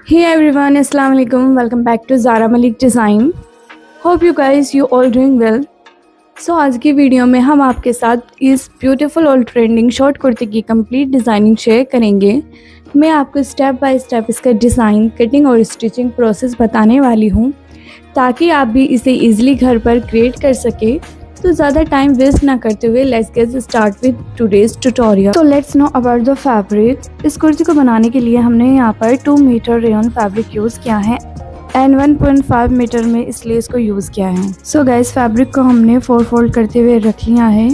Hey everyone, Assalamu alaikum. Welcome back to Zara Malik Design. Hope you guys you all doing well. So आज की video में हम आपके साथ इस ब्यूटीफुल और ट्रेंडिंग शॉर्ट कुर्ती की कंप्लीट डिज़ाइनिंग शेयर करेंगे। मैं आपको स्टेप बाय स्टेप इसका डिज़ाइन, कटिंग और स्टिचिंग प्रोसेस बताने वाली हूँ ताकि आप भी इसे इजीली घर पर क्रिएट कर सके। तो ज़्यादा टाइम वेस्ट ना करते हुए let's get started with today's tutorial. तो let's know about the fabric. इस कुर्ती को बनाने के लिए हमने यहाँ पर 2 मीटर रेयन फैब्रिक यूज़ किया है एंड 1.5 मीटर में इस लेस को यूज़ किया है। सो गाइस फैब्रिक को हमने 4 फोल्ड करते हुए रख लिया है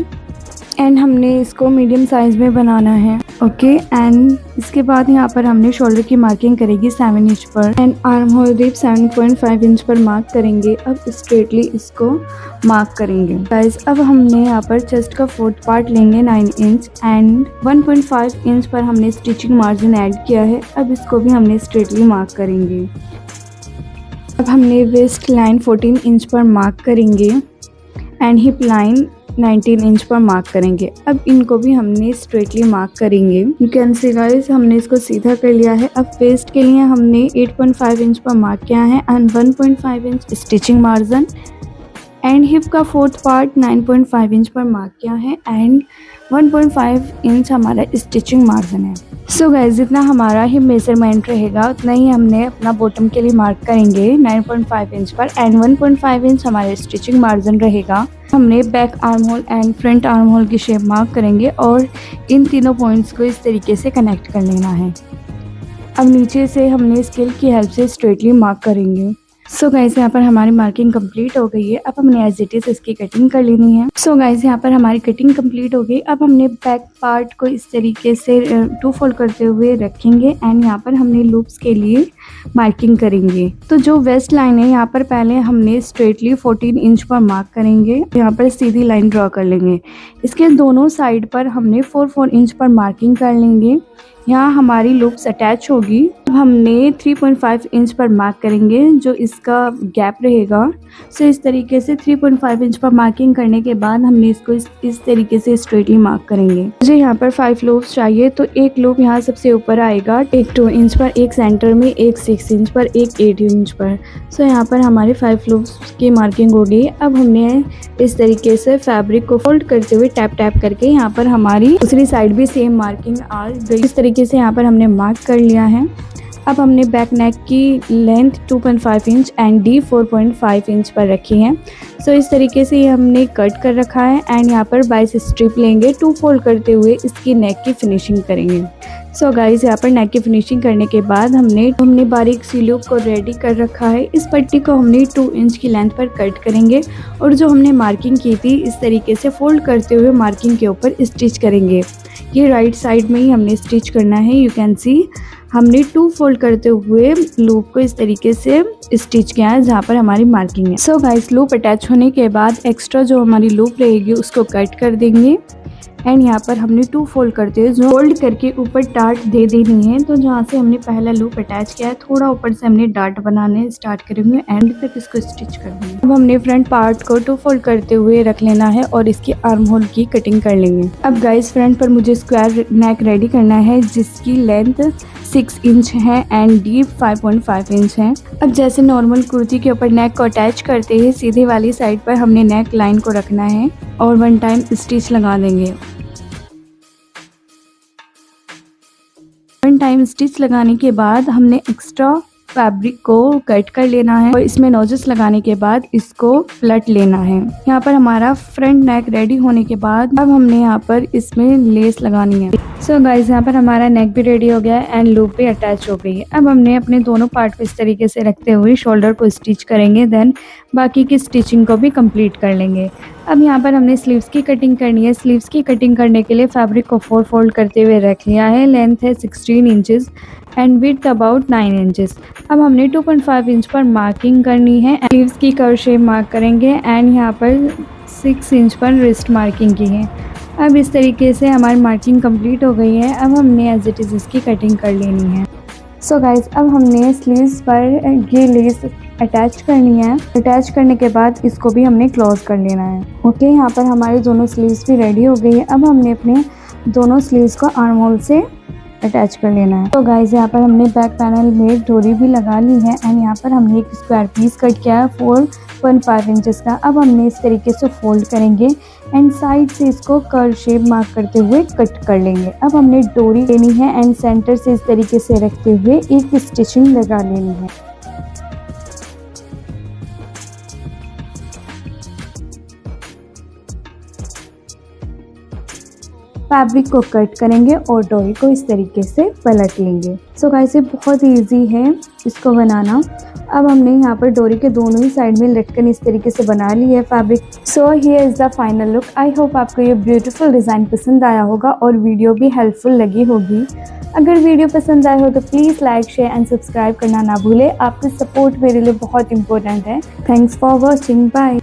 एंड हमने इसको मीडियम साइज़ में बनाना है। ओके एंड इसके बाद यहाँ पर हमने शोल्डर की मार्किंग करेगी 7 इंच पर and arm hole dip 7.5 inch पर मार्क करेंगे। अब स्ट्रेटली इसको मार्क करेंगे। गाइस अब हमने यहाँ पर चेस्ट का 4th पार्ट लेंगे 9 इंच एंड 1.5 इंच पर हमने स्टिचिंग मार्जिन ऐड किया है। अब इसको भी हमने स्ट्रेटली मार्क करेंगे। अब हमने वेस्ट लाइन 14 इंच पर मार्क करेंगे एंड हिप लाइन 19 इंच पर मार्क करेंगे। अब इनको भी हमने स्ट्रेटली मार्क करेंगे। यू कैन सी गाइस हमने इसको सीधा कर लिया है। अब वेस्ट के लिए हमने 8.5 इंच पर मार्क किया है and 1.5 inch stitching margin and hip का 4th पार्ट 9.5 इंच पर मार्क किया है एंड 1.5 इंच हमारा स्टिचिंग मार्जिन है। सो गाइस जितना हमारा हिप मेजरमेंट रहेगा उतना ही हमने अपना बॉटम के लिए मार्क करेंगे 9.5 इंच पर एंड 1.5 इंच हमारा स्टिचिंग मार्जिन रहेगा। हमने back arm hole and front arm hole की शेप मार्क करेंगे और इन तीनों पॉइंट्स को इस तरीके से कनेक्ट कर लेना है। अब नीचे से हमने स्केल की हेल्प से स्ट्रेटली मार्क करेंगे। सो गाइस यहाँ पर हमारी मार्किंग कंप्लीट हो गई है। अब हमने एज इट इज इसकी कटिंग कर लेनी है। सो गाइस यहाँ पर हमारी कटिंग कंप्लीट हो गई। अब हमने बैक पार्ट को इस तरीके से 2 फोल्ड करते हुए रखेंगे एंड यहाँ पर हमने लूप्स के लिए मार्किंग करेंगे। तो जो वेस्ट लाइन है यहाँ पर पहले हमने स्ट्रेटली 14 इंच पर मार्क करेंगे। यहाँ पर सीधी लाइन ड्रॉ कर लेंगे। इसके दोनों साइड पर हमने 4 इंच पर मार्किंग कर लेंगे। यहाँ हमारी लूप्स अटैच होगी। अब हमने 3.5 इंच पर मार्क करेंगे जो इसका गैप रहेगा। सो इस तरीके से 3.5 इंच पर मार्किंग करने के बाद हमने इसको इस तरीके से स्ट्रेटली मार्क करेंगे। मुझे यहाँ पर 5 लूप्स चाहिए तो एक लूप यहाँ सबसे ऊपर आएगा, एक 2 इंच पर, एक सेंटर में, एक 6 इंच पर, एक 8 इंच पर। सो यहाँ पर हमारे 5 लूप्स की मार्किंग हो गई। अब हमने इस तरीके से फैब्रिक को फोल्ड करते हुए टैप टैप करके यहाँ पर हमारी दूसरी साइड भी सेम मार्किंग आ गई। इस तरीके से यहाँ पर हमने मार्क कर लिया है। अब हमने बैक नेक की length 2.5 inch and D 4.5 inch पर रखी है। सो इस तरीके से ये हमने कट कर रखा है एंड यहाँ पर 22 स्ट्रिप लेंगे। 2 फोल्ड करते हुए इसकी नेक की फिनिशिंग करेंगे। सो गाइस यहाँ पर नेक की फिनिशिंग करने के बाद हमने बारीक सी लूप को रेडी कर रखा है। इस पट्टी को हमने 2 इंच की लेंथ पर कट करेंगे और जो हमने मार्किंग की थी इस तरीके से फोल्ड करते हुए मार्किंग के ऊपर स्टिच करेंगे। ये राइट साइड में ही हमने स्टिच करना है। यू कैन सी हमने 2 फोल्ड करते हुए लूप को इस तरीके से स्टिच किया है जहाँ पर हमारी मार्किंग है। सो गाइस लूप अटैच होने के बाद एक्स्ट्रा जो हमारी लूप रहेगी उसको कट कर देंगे एंड यहाँ पर हमने 2 फोल्ड करते हुए जो फोल्ड करके ऊपर डार्ट दे देनी है। तो जहाँ से हमने पहला लूप अटैच किया है थोड़ा ऊपर से हमने डार्ट बनाने स्टार्ट करेंगे, एंड तक इसको स्टिच कर देंगे। अब हमने फ्रंट पार्ट को 2 फोल्ड करते हुए रख लेना है और इसकी आर्म होल की कटिंग कर लेंगे। अब गाइस फ्रंट पर मुझे स्क्वायर नेक रेडी करना है जिसकी लेंथ 6 इंच है एंड डीप 5.5 इंच है। अब जैसे नॉर्मल कुर्ती के ऊपर नेक को अटैच करते हैं सीधे वाली साइड पर हमने नेक लाइन को रखना है और 1 टाइम स्टिच लगा देंगे। 1 टाइम स्टिच लगाने के बाद हमने एक्स्ट्रा फैब्रिक को कट कर लेना है और इसमें नोजेस लगाने के बाद इसको पलट लेना है। यहाँ पर हमारा फ्रंट नेक रेडी होने के बाद अब हमने यहाँ पर इसमें लेस लगानी है। सो गाइस यहाँ पर हमारा नेक भी रेडी हो गया है एंड लूप भी अटैच हो गई है। अब हमने अपने दोनों पार्ट को इस तरीके से रखते हुए शोल्डर को स्टिच करेंगे, देन बाकी की स्टिचिंग को भी कंप्लीट कर लेंगे। अब यहाँ पर हमने स्लीव्स की कटिंग करनी है। स्लीव्स की कटिंग करने के लिए फैब्रिक को 4 फोल्ड करते हुए रख लिया है। लेंथ है 16 inches and width about 9 inches. अब हमने 2.5 इंच पर मार्किंग करनी है। स्लीव्स की कर्व शेप मार्क करेंगे एंड यहाँ पर 6 इंच पर रिस्ट मार्किंग की है। अब इस तरीके से हमारी मार्किंग कंप्लीट हो गई है। अब हमने एज इट इज़ इसकी कटिंग कर लेनी है। सो गाइस अब हमने स्लीव्स पर ये लेस अटैच करनी है। अटैच करने के बाद इसको भी हमने क्लोज कर लेना है। ओके यहाँ पर हमारे दोनों स्लीव्स भी रेडी हो गई है। अब हमने अपने दोनों स्लीव्स को आर्म होल से अटैच कर लेना है। तो गाइस यहाँ पर हमने बैक पैनल में डोरी भी लगा ली है एंड यहाँ पर हमने एक स्क्वायर पीस कट किया है 4.5 इंचेस का। अब हमने इस तरीके से फोल्ड करेंगे एंड साइड से इसको कर्व शेप मार्क करते हुए कट कर लेंगे। अब हमने डोरी लेनी है एंड सेंटर से इस तरीके से रखते हुए एक स्टिचिंग लगा लेनी है। फैब्रिक को कट करेंगे और डोरी को इस तरीके से पलट लेंगे। सो गाइस ये बहुत इजी है इसको बनाना। अब हमने यहाँ पर डोरी के दोनों ही साइड में लटकन इस तरीके से बना ली है fabric. So here is the final look. I hope आपको ये ब्यूटीफुल डिज़ाइन पसंद आया होगा और वीडियो भी हेल्पफुल लगी होगी। अगर वीडियो पसंद आए हो तो please like share and subscribe करना ना भूलें। आपकी सपोर्ट मेरे लिए बहुत इंपॉर्टेंट है। Thanks for watching, bye.